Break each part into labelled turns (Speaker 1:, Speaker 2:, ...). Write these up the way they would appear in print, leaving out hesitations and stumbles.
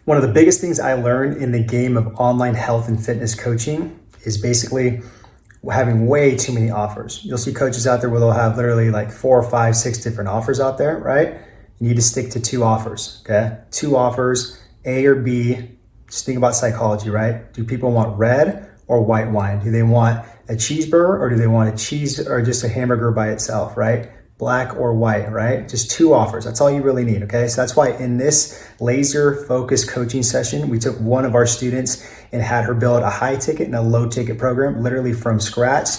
Speaker 1: One of the biggest things I learned in the game of online health and fitness coaching is basically having way too many offers. You'll see coaches out there where they'll have literally like 4 or 5, 6 different offers out there, right? You need to stick to 2 offers, okay? 2 offers, A or B. Just think about psychology, right? Do people want red or white wine? Do they want a cheeseburger or do they want a cheese or just a hamburger by itself, right? Black or white, right? Just 2 offers. That's all you really need, okay? So that's why in this laser focused coaching session, we took one of our students and had her build a high ticket and a low ticket program, literally from scratch.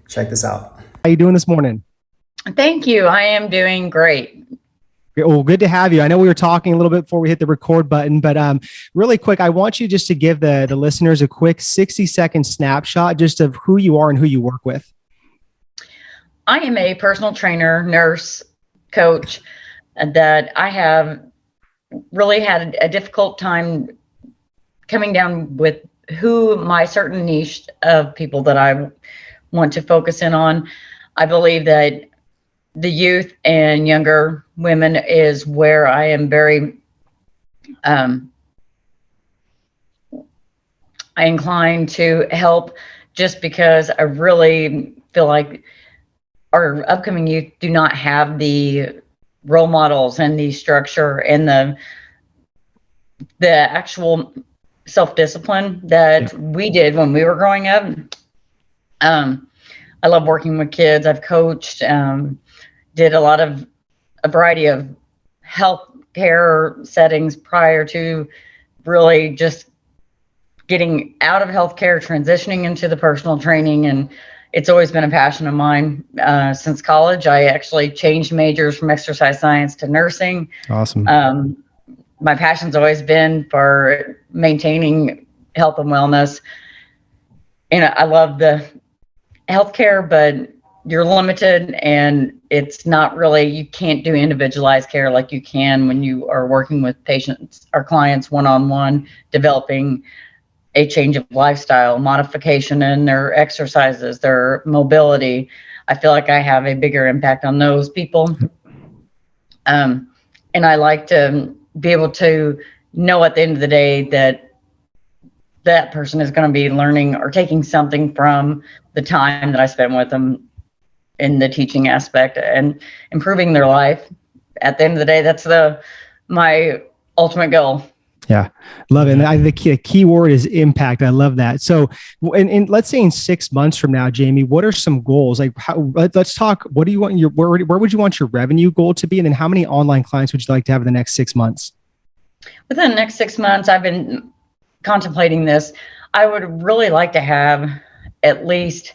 Speaker 1: Check this out.
Speaker 2: How you doing this morning?
Speaker 3: Thank you. I am doing great.
Speaker 2: Well, good to have you. I know we were talking a little bit before we hit the record button, but really quick, I want you just to give the listeners a quick 60-second snapshot just of who you are and who you work with.
Speaker 3: I am a personal trainer, nurse, coach, that I have really had a difficult time coming down with who my certain niche of people that I want to focus in on. I believe that the youth and younger women is where I am very I incline to help, just because I really feel like our upcoming youth do not have the role models and the structure and the actual self-discipline that we did when we were growing up. I love working with kids. I've coached, did a variety of health care settings prior to really just getting out of healthcare, transitioning into the personal training. And it's always been a passion of mine since college. I actually changed majors from exercise science to nursing.
Speaker 2: Awesome.
Speaker 3: My passion's always been for maintaining health and wellness. And I love the healthcare, but you're limited, and it's not really, you can't do individualized care like you can when you are working with patients or clients one-on-one, developing a change of lifestyle, modification in their exercises, their mobility. I feel like I have a bigger impact on those people. And I like to be able to know at the end of the day that that person is going to be learning or taking something from the time that I spent with them in the teaching aspect and improving their life. At the end of the day, that's my ultimate goal.
Speaker 2: Yeah, love it. And the key word is impact. I love that. So, and let's say in 6 months from now, Jamie, what are some goals? Like, let's talk. What do you want where would you want your revenue goal to be? And then how many online clients would you like to have in the next 6 months?
Speaker 3: Within the next 6 months, I've been contemplating this. I would really like to have at least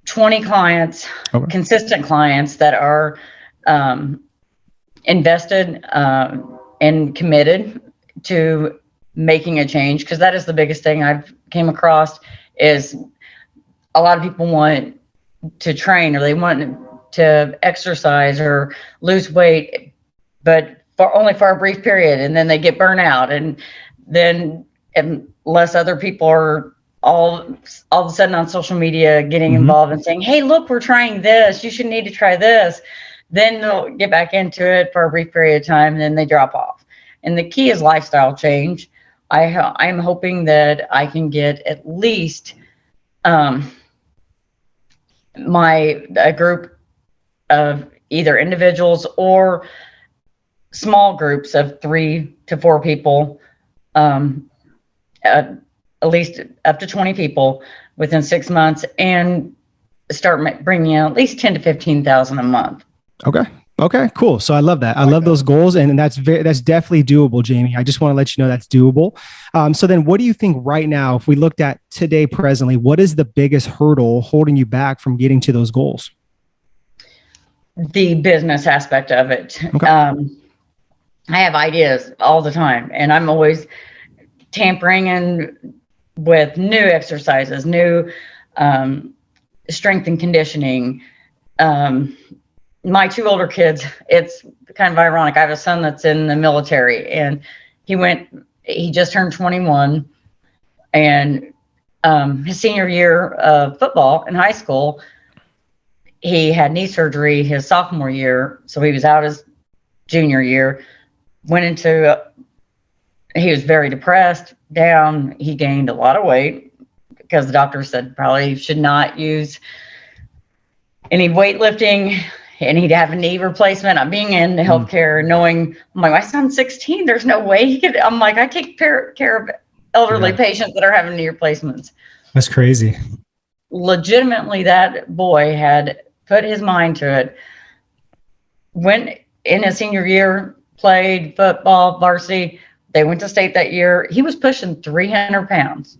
Speaker 3: 20 clients, okay, consistent clients that are invested and committed to making a change, because that is the biggest thing I've came across. Is a lot of people want to train, or they want to exercise or lose weight, but only for a brief period, and then they get burnt out, and then unless other people are all of a sudden on social media getting involved and saying, hey, look, we're trying this, you should need to try this, then they'll get back into it for a brief period of time, and then they drop off. And the key is lifestyle change. I'm hoping that I can get at least a group of either individuals or small groups of 3 to 4 people, at least up to 20 people within 6 months, and start bringing in at least 10 to 15,000 a month.
Speaker 2: Okay, cool. So I love that. I love those goals, and that's definitely doable, Jamie. I just want to let you know that's doable. So then what do you think right now, if we looked at today presently, what is the biggest hurdle holding you back from getting to those goals?
Speaker 3: The business aspect of it. Okay. I have ideas all the time, and I'm always tampering in with new exercises, new strength and conditioning. My 2 older kids, it's kind of ironic. I have a son that's in the military, and he just turned 21, and his senior year of football in high school, he had knee surgery his sophomore year. So he was out his junior year, went into he was very depressed, down. He gained a lot of weight because the doctor said probably should not use any weightlifting, and he'd have a knee replacement. I'm being in healthcare, knowing, I'm like, my son's 16. There's no way he could. I'm like, I take care of elderly patients that are having knee replacements.
Speaker 2: That's crazy.
Speaker 3: Legitimately, that boy had put his mind to it. Went in his senior year, played football, varsity. They went to state that year. He was pushing 300 pounds.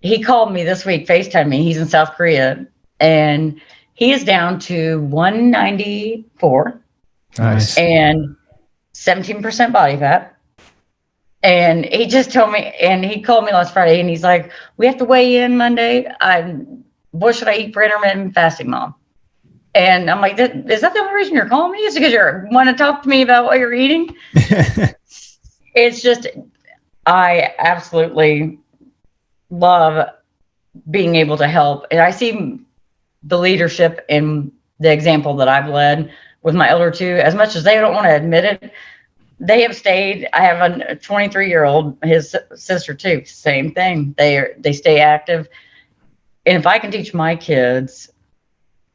Speaker 3: He called me this week, FaceTime me. He's in South Korea, and he is down to 194.
Speaker 2: Nice.
Speaker 3: And 17% body fat. And he just told me, and he called me last Friday, and he's like, we have to weigh in Monday. What should I eat for intermittent fasting, Mom? And I'm like, is that the only reason you're calling me? Is it because you want to talk to me about what you're eating? It's just, I absolutely love being able to help. And I see the leadership and the example that I've led with my elder two, as much as they don't want to admit it, they have stayed. I have a 23-year-old, his sister too, same thing. They stay active. And if I can teach my kids,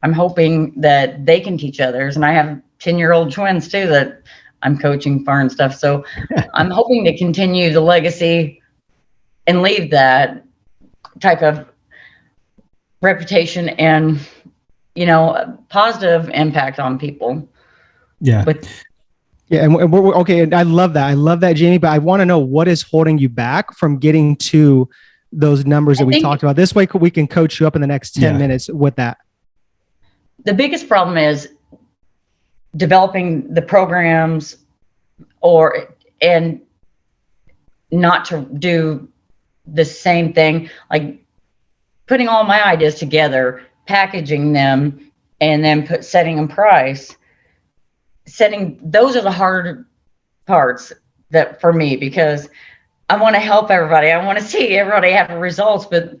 Speaker 3: I'm hoping that they can teach others. And I have 10-year-old twins too that I'm coaching for and stuff. So I'm hoping to continue the legacy and leave that type of reputation and, positive impact on people.
Speaker 2: Yeah. And we're okay. And I love that, Jamie, but I want to know what is holding you back from getting to those numbers that we talked about. This way we can coach you up in the next 10 minutes with that.
Speaker 3: The biggest problem is developing the programs and not to do the same thing, like putting all my ideas together, packaging them, and then setting them price. Those are the hard parts that for me, because I want to help everybody. I want to see everybody have results, but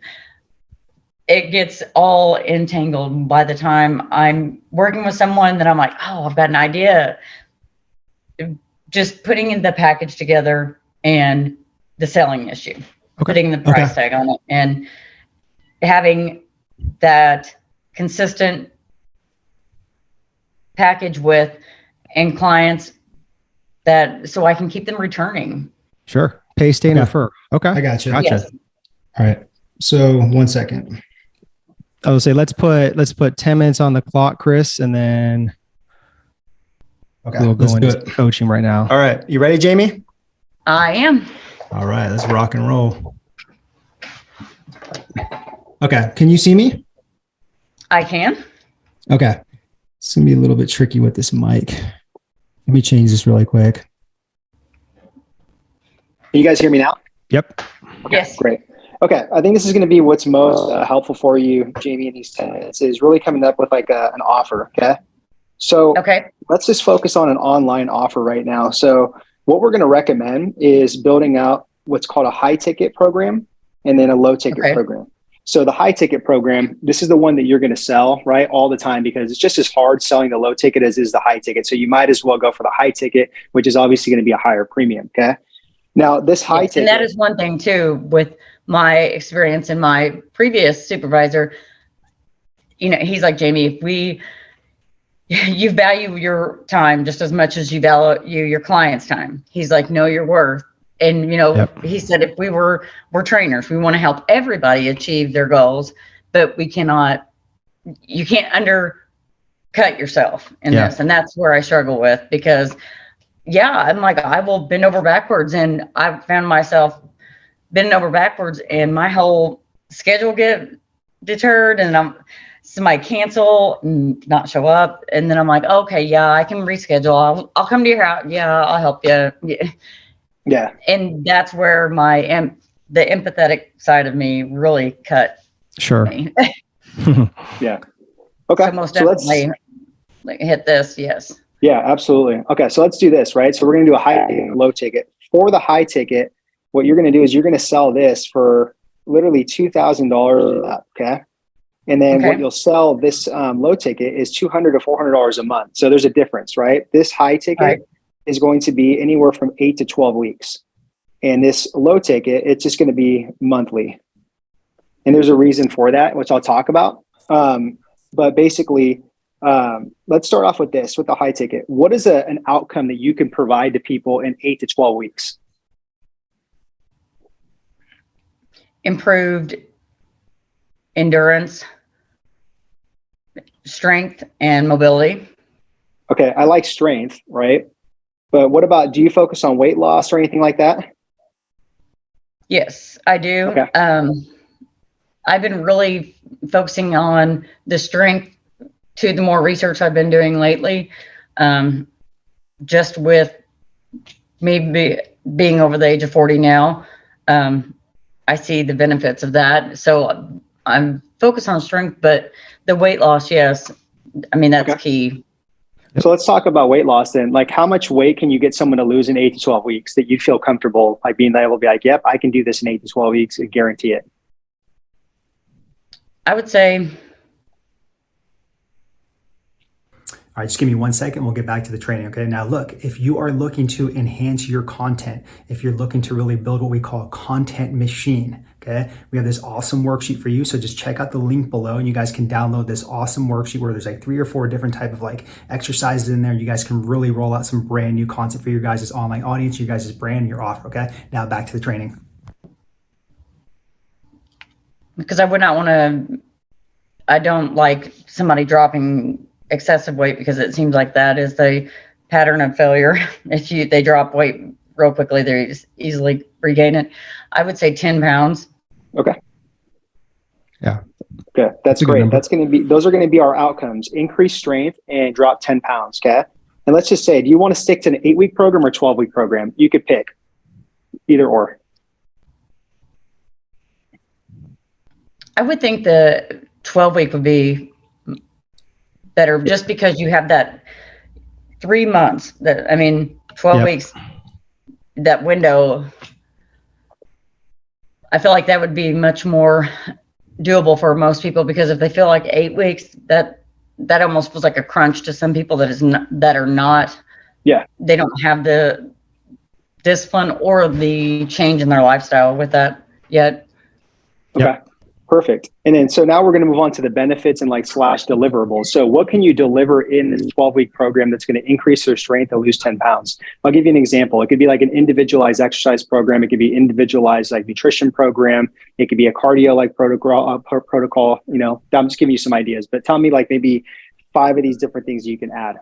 Speaker 3: it gets all entangled by the time I'm working with someone that I'm like, oh, I've got an idea. Just putting in the package together and the selling issue, putting the price tag on it, and having that consistent package and clients so I can keep them returning.
Speaker 2: Sure. Pay, stay, and refer. Okay.
Speaker 4: I got you.
Speaker 2: Gotcha.
Speaker 3: Yes.
Speaker 4: All right. So 1 second.
Speaker 2: I would say let's put 10 minutes on the clock, Chris, and then we'll go into coaching right now.
Speaker 1: All right. You ready, Jamie?
Speaker 3: I am.
Speaker 4: All right. Let's rock and roll. Okay. Can you see me?
Speaker 3: I can.
Speaker 4: Okay. It's going to be a little bit tricky with this mic. Let me change this really quick.
Speaker 1: Can you guys hear me now?
Speaker 2: Yep.
Speaker 1: Okay,
Speaker 3: yes.
Speaker 1: Great. Okay. I think this is going to be what's most helpful for you, Jamie, in these 10 minutes is really coming up with like an offer. Okay. So let's just focus on an online offer right now. So what we're going to recommend is building out what's called a high ticket program and then a low ticket program. So the high ticket program, this is the one that you're going to sell, right, all the time, because it's just as hard selling the low ticket as is the high ticket. So you might as well go for the high ticket, which is obviously going to be a higher premium. Okay. Now this high ticket.
Speaker 3: And that is one thing too, with my experience and my previous supervisor, he's like, Jamie, you value your time just as much as you value your client's time. He's like, know your worth. And, he said, if we're trainers, we want to help everybody achieve their goals, but you can't undercut yourself in this. And that's where I struggle with, because I'm like, I will bend over backwards, and I've found myself bending over backwards and my whole schedule get deterred, and somebody cancel and not show up. And then I'm like, okay, I can reschedule. I'll come to your house. Yeah, I'll help you. Yeah. And that's where the empathetic side of me really cut.
Speaker 2: Sure.
Speaker 3: Me.
Speaker 1: Yeah. Okay.
Speaker 3: So most definitely hit this. Yes.
Speaker 1: Yeah, absolutely. Okay. So let's do this, right? So we're going to do a high ticket and a low ticket. For the high ticket, what you're going to do is you're going to sell this for literally $2,000. Okay. And then what you'll sell this low ticket is $200 to $400 a month. So there's a difference, right? This high ticket is going to be anywhere from 8 to 12 weeks. And this low ticket, it's just going to be monthly. And there's a reason for that, which I'll talk about. But basically, let's start off with this, with the high ticket. What is an outcome that you can provide to people in 8 to 12 weeks?
Speaker 3: Improved endurance, strength, and mobility.
Speaker 1: Okay, I like strength, right? But what about, do you focus on weight loss or anything like that?
Speaker 3: Yes, I do.
Speaker 1: Okay.
Speaker 3: I've been really focusing on the strength to the more research I've been doing lately. Just with me being over the age of 40 now, I see the benefits of that. So I'm focused on strength, but the weight loss, yes. I mean, that's key.
Speaker 1: So let's talk about weight loss then. Like, how much weight can you get someone to lose in 8 to 12 weeks that you feel comfortable like being able to be like, yep, I can do this in 8 to 12 weeks and guarantee it?
Speaker 3: I would say.
Speaker 1: All right, just give me 1 second. We'll get back to the training. Okay. Now, look, if you are looking to enhance your content, if you're looking to really build what we call a content machine, okay, we have this awesome worksheet for you. So just check out the link below and you guys can download this awesome worksheet where there's like 3 or 4 different type of like exercises in there. You guys can really roll out some brand new content for your guys' online audience, your guys' brand, and your offer. Okay. Now back to the training.
Speaker 3: Because I don't like somebody dropping excessive weight, because it seems like that is the pattern of failure. If they drop weight real quickly, they just easily regain it. I would say 10 pounds.
Speaker 1: Okay.
Speaker 2: Yeah.
Speaker 1: Okay. That's great. Those are going to be our outcomes: increase strength and drop 10 pounds. Okay. And let's just say, do you want to stick to an 8-week program or 12-week program? You could pick either or.
Speaker 3: I would think the 12-week would be better, just because you have that 3 months. 12 weeks, that window. I feel like that would be much more doable for most people, because if they feel like 8 weeks, that almost feels like a crunch to some people that are not.
Speaker 1: Yeah.
Speaker 3: They don't have the discipline or the change in their lifestyle with that yet.
Speaker 1: Okay. Yep. Perfect. And then, so now we're going to move on to the benefits and / deliverables. So what can you deliver in this 12-week program that's going to increase their strength and lose 10 pounds? I'll give you an example. It could be like an individualized exercise program. It could be individualized like nutrition program. It could be a cardio like protocol. You know, I'm just giving you some ideas, but tell me like maybe 5 of these different things you can add.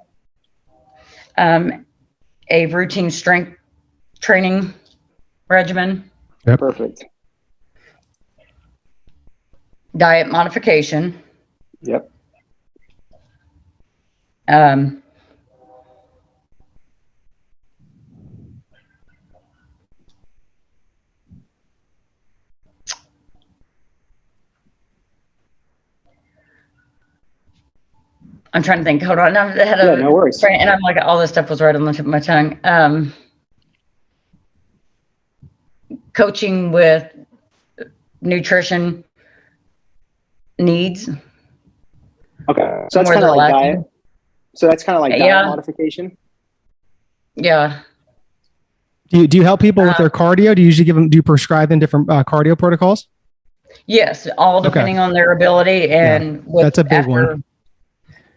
Speaker 3: A routine strength training regimen.
Speaker 2: Yep.
Speaker 1: Perfect.
Speaker 3: Diet modification.
Speaker 1: Yep.
Speaker 3: I'm trying to think. Hold on.
Speaker 1: No worries.
Speaker 3: And I'm like, all this stuff was right on the tip of my tongue. Coaching with nutrition needs.
Speaker 1: Okay. So that's kind of like diet. So that's kind of like diet modification.
Speaker 3: Yeah.
Speaker 2: Do you help people with their cardio? Do you prescribe them different cardio protocols?
Speaker 3: Yes. All depending on their ability. And
Speaker 2: that's a big one.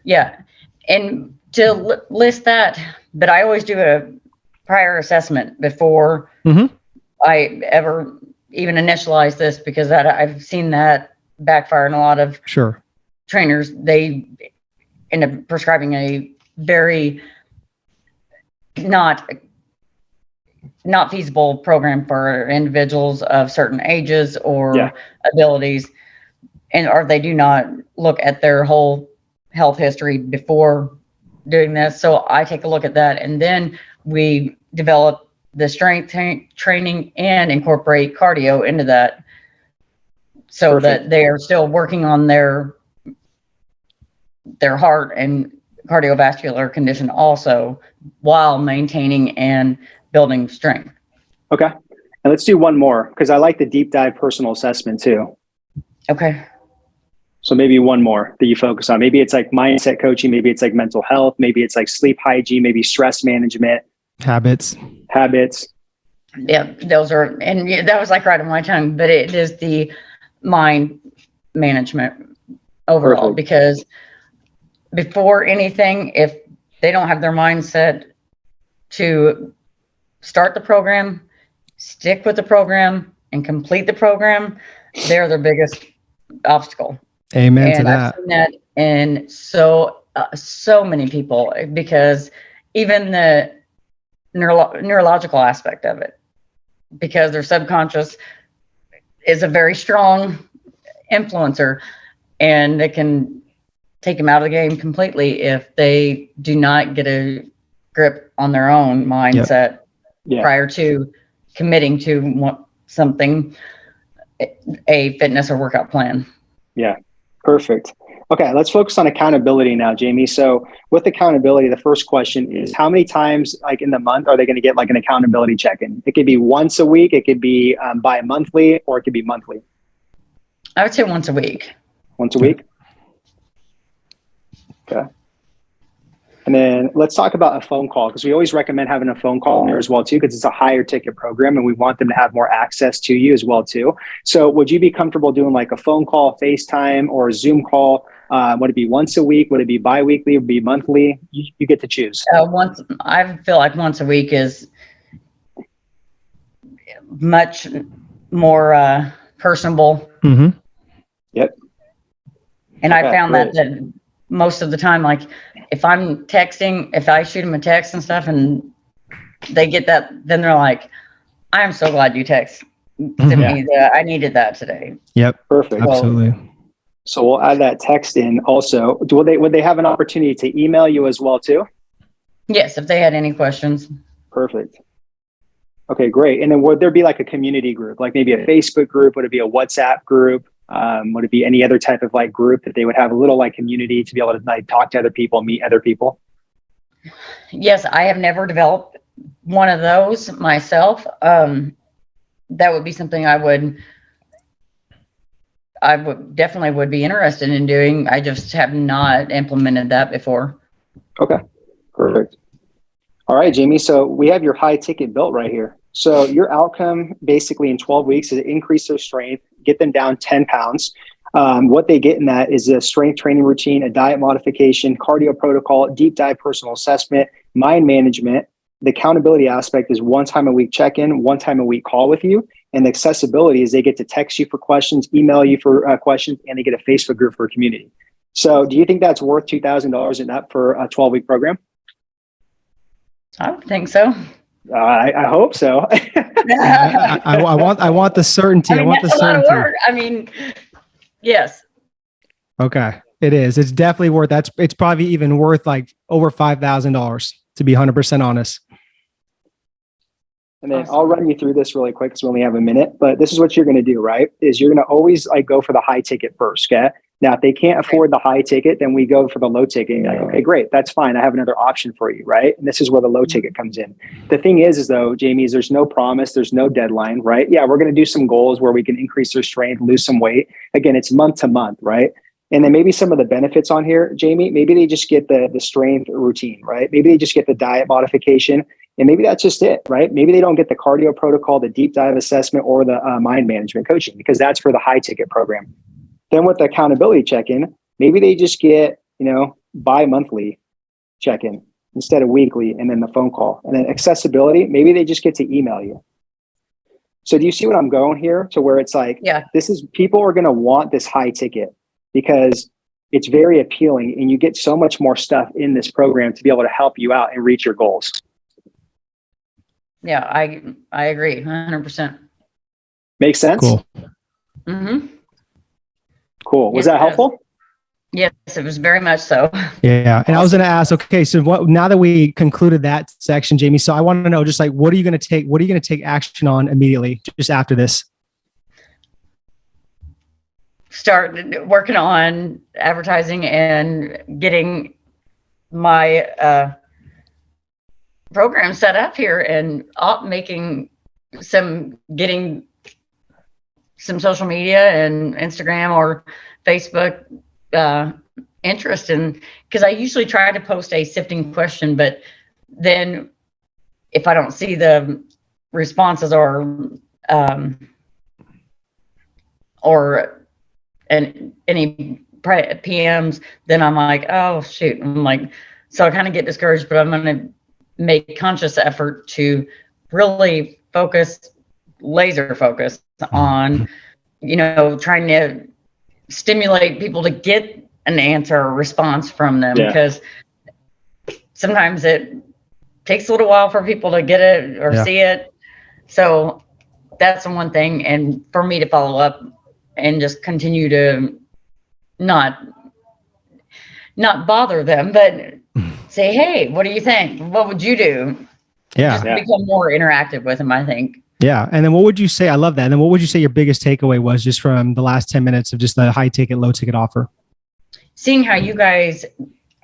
Speaker 3: Yeah. And to list that, but I always do a prior assessment before I ever even initialize this, because I've seen that backfire in a lot of trainers. They end up prescribing a very not feasible program for individuals of certain ages or abilities, or they do not look at their whole health history before doing this. So I take a look at that, and then we develop the strength training and incorporate cardio into that, so that they are still working on their heart and cardiovascular condition also, while maintaining and building strength.
Speaker 1: Okay. And let's do one more, because I like the deep dive personal assessment too.
Speaker 3: Okay.
Speaker 1: So maybe one more that you focus on. Maybe it's like mindset coaching. Maybe it's like mental health. Maybe it's like sleep hygiene. Maybe stress management.
Speaker 2: Habits.
Speaker 3: Yeah, those are, and yeah, that was like right on my tongue, but it is the mind management overall.
Speaker 5: Perfect.
Speaker 3: Because before anything, if they don't have their mindset to start the program, stick with the program, and complete the program, they're their biggest obstacle.
Speaker 2: Amen to
Speaker 3: And I've
Speaker 2: that.
Speaker 3: seen that in so many people, because even the neurological aspect of it, because their subconscious is a very strong influencer, and it can take them out of the game completely if they do not get a grip on their own mindset
Speaker 5: Yeah.
Speaker 3: prior to committing to something, a fitness or workout plan.
Speaker 5: Yeah. Perfect. Okay, let's focus on accountability now, Jamie. So with accountability, the first question is, how many times like in the month are they going to get like an accountability check-in? It could be once a week, it could be bi-monthly, or it could be monthly.
Speaker 3: I would say once a week.
Speaker 5: Once a week? Okay. And then let's talk about a phone call, because we always recommend having a phone call in there as well too, because it's a higher ticket program and we want them to have more access to you as well too. So would you be comfortable doing like a phone call, FaceTime, or a Zoom call? Would it be once a week? Would it be bi-weekly? Would it be monthly? You get to choose.
Speaker 3: I feel like once a week is much more personable.
Speaker 2: Mm-hmm.
Speaker 5: Yep.
Speaker 3: And
Speaker 5: Okay,
Speaker 3: I found
Speaker 5: great.
Speaker 3: that most of the time, like if I'm texting, if I shoot them a text and stuff and they get that, then they're like, I am so glad you texted me that. I needed that today.
Speaker 2: Yep.
Speaker 5: Perfect.
Speaker 2: Absolutely.
Speaker 5: So we'll add that text in also. Would they have an opportunity to email you as well too?
Speaker 3: Yes, if they had any questions.
Speaker 5: Perfect. Okay, great. And then would there be like a community group, like maybe a Facebook group? Would it be a WhatsApp group? Would it be any other type of like group that they would have a little like community to be able to like talk to other people, meet other people?
Speaker 3: Yes, I have never developed one of those myself. That would be something I would definitely would be interested in doing. I just have not implemented that before.
Speaker 5: Okay, perfect. All right, Jamie. So we have your high ticket built right here. So your outcome basically in 12 weeks is to increase their strength, get them down 10 pounds. What they get in that is a strength training routine, a diet modification, cardio protocol, deep dive personal assessment, mind management. The accountability aspect is 1 time a week check-in, 1 time a week call with you. And the accessibility is they get to text you for questions, email you for questions, and they get a Facebook group for a community. So do you think that's worth $2,000 in that for a 12-week program?
Speaker 3: I would think so.
Speaker 5: I hope so.
Speaker 2: I want the certainty. I want the
Speaker 3: that's
Speaker 2: certainty.
Speaker 3: a lot of work. I mean, yes.
Speaker 2: Okay. It is. It's definitely worth that. It's probably even worth like over $5,000, to be 100% honest.
Speaker 5: And then I'll run you through this really quick because we only have a minute, but this is what you're going to do, right? Is you're going to always like go for the high ticket first. Okay. Now, if they can't afford the high ticket, then we go for the low ticket. And you're like, okay, great. That's fine. I have another option for you. Right. And this is where the low ticket comes in. The thing is though, Jamie, is there's no promise. There's no deadline, right? Yeah. We're going to do some goals where we can increase their strength, lose some weight. Again, it's month to month, right? And then maybe some of the benefits on here, Jamie, maybe they just get the strength routine, right? Maybe they just get the diet modification. And maybe that's just it, right? Maybe they don't get the cardio protocol, the deep dive assessment, or the mind management coaching, because that's for the high ticket program. Then with the accountability check-in, maybe they just get, bi-monthly check-in instead of weekly, and then the phone call. And then accessibility, maybe they just get to email you. So do you see what I'm going here to where it's like,
Speaker 3: Yeah.
Speaker 5: People are going to want this high ticket because it's very appealing and you get so much more stuff in this program to be able to help you out and reach your goals.
Speaker 3: Yeah, I agree 100%.
Speaker 5: Make sense?
Speaker 2: Cool.
Speaker 3: Mm-hmm.
Speaker 5: Cool. Was
Speaker 3: Yes,
Speaker 5: that helpful?
Speaker 3: Yes, it was very much so.
Speaker 2: Yeah. And I was going to ask, okay, so now that we concluded that section, Jamie, so I want to know just like, what are you going to take action on immediately just after this?
Speaker 3: Start working on advertising and getting my program set up here and getting some social media and Instagram or Facebook interest in, because I usually try to post a sifting question, but then if I don't see the responses or any PMs, then I'm like, oh shoot. I'm like, so I kind of get discouraged, but I'm going to make conscious effort to really laser focus on, trying to stimulate people to get an answer or response from them, because sometimes it takes a little while for people to get it or see it. So that's the one thing. And for me to follow up and just continue to not bother them, but say, hey, what do you think? What would you do? Just become more interactive with them, I think.
Speaker 2: Yeah. And then what would you say? I love that. And then what would you say your biggest takeaway was just from the last 10 minutes of just the high ticket, low ticket offer?
Speaker 3: Seeing how you guys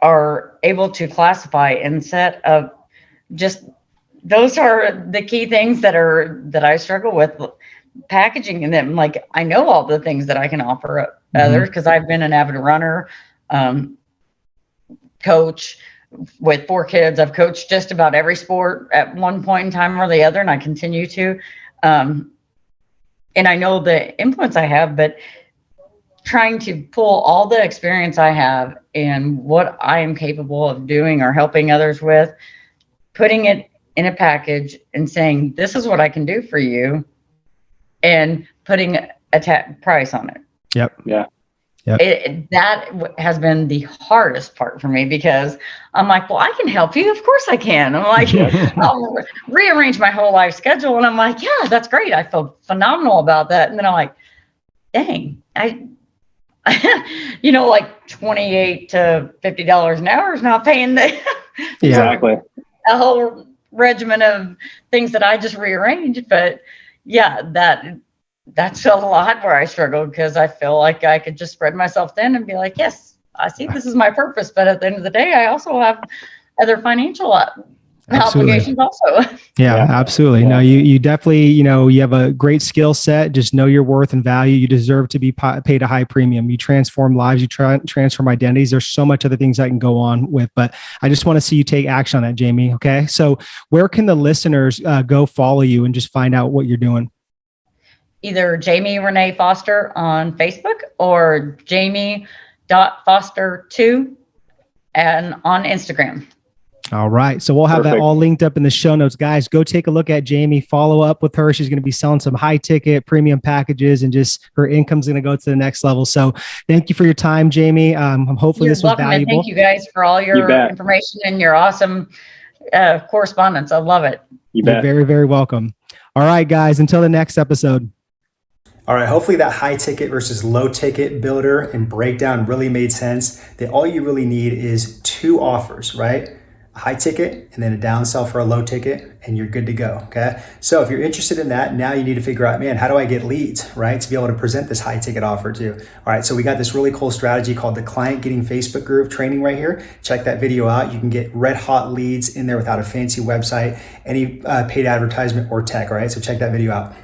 Speaker 3: are able to classify and set up, just those are the key things that I struggle with, packaging and them. Like, I know all the things that I can offer others because I've been an avid runner, coach with 4 kids. I've coached just about every sport at one point in time or the other, and I continue to. And I know the influence I have, but trying to pull all the experience I have and what I am capable of doing or helping others with, putting it in a package and saying, this is what I can do for you, and putting a price on it.
Speaker 2: Yep.
Speaker 5: Yeah.
Speaker 3: That has been the hardest part for me, because I'm like, well, I can help you. Of course I can. I'm like, I'll rearrange my whole life schedule. And I'm like, yeah, that's great. I feel phenomenal about that. And then I'm like, dang, like $28 to $50 an hour is not paying the
Speaker 5: Exactly.
Speaker 3: a whole regimen of things that I just rearranged. But yeah, that's a lot where I struggle, because I feel like I could just spread myself thin and be like, yes, I see this is my purpose. But at the end of the day, I also have other financial obligations also.
Speaker 2: Yeah, absolutely. No, you definitely, you have a great skill set. Just know your worth and value. You deserve to be paid a high premium. You transform lives, you transform identities. There's so much other things I can go on with, but I just want to see you take action on that, Jamie. Okay. So where can the listeners go follow you and just find out what you're doing?
Speaker 3: Either Jamie Renee Foster on Facebook or Jamie.Foster2 and on Instagram.
Speaker 2: All right. So we'll have that all linked up in the show notes. Guys, go take a look at Jamie, follow up with her. She's going to be selling some high ticket premium packages, and just her income's going to go to the next level. So thank you for your time, Jamie. Hopefully this was valuable.
Speaker 3: And thank you guys for all your information and your awesome correspondence. I love it.
Speaker 2: You're very, very welcome. All right, guys, until the next episode.
Speaker 1: All right, hopefully that high ticket versus low ticket builder and breakdown really made sense. That all you really need is 2 offers, right? A high ticket and then a downsell for a low ticket, and you're good to go, okay? So if you're interested in that, now you need to figure out, man, how do I get leads, right? To be able to present this high ticket offer to. All right, so we got this really cool strategy called the Client Getting Facebook Group training right here. Check that video out. You can get red hot leads in there without a fancy website, any paid advertisement or tech, all right? So check that video out.